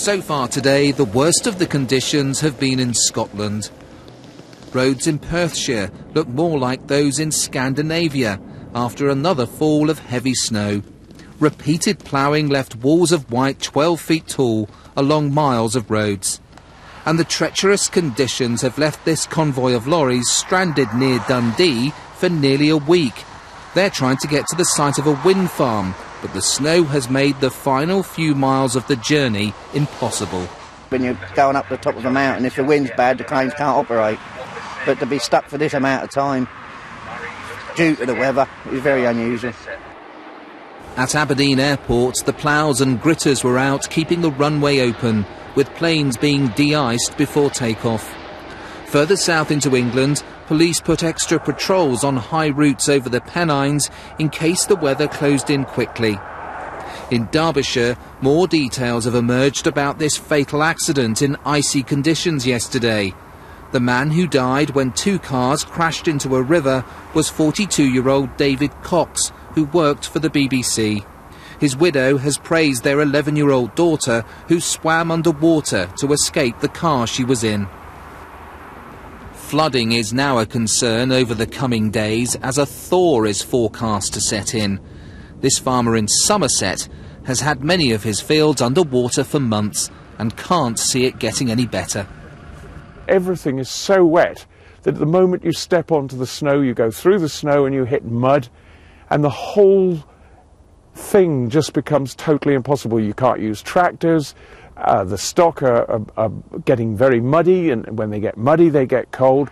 So far today, the worst of the conditions have been in Scotland. Roads in Perthshire look more like those in Scandinavia after another fall of heavy snow. Repeated ploughing left walls of white 12 feet tall along miles of roads. And the treacherous conditions have left this convoy of lorries stranded near Dundee for nearly a week. They're trying to get to the site of a wind farm, but the snow has made the final few miles of the journey impossible. When you're going up the top of the mountain, if the wind's bad, the cranes can't operate. But to be stuck for this amount of time, due to the weather, is very unusual. At Aberdeen Airport, the ploughs and gritters were out keeping the runway open, with planes being de-iced before takeoff. Further south into England, police put extra patrols on high routes over the Pennines in case the weather closed in quickly. In Derbyshire, more details have emerged about this fatal accident in icy conditions yesterday. The man who died when two cars crashed into a river was 42-year-old David Cox, who worked for the BBC. His widow has praised their 11-year-old daughter, who swam underwater to escape the car she was in. Flooding is now a concern over the coming days as a thaw is forecast to set in. This farmer in Somerset has had many of his fields underwater for months and can't see it getting any better. Everything is so wet that the moment you step onto the snow, you go through the snow and you hit mud, and the whole thing just becomes totally impossible. You can't use tractors, the stock are getting very muddy, and when they get muddy they get cold.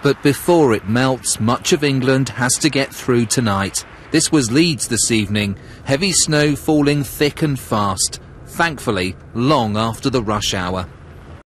But before it melts, much of England has to get through tonight. This was Leeds this evening, heavy snow falling thick and fast, thankfully long after the rush hour.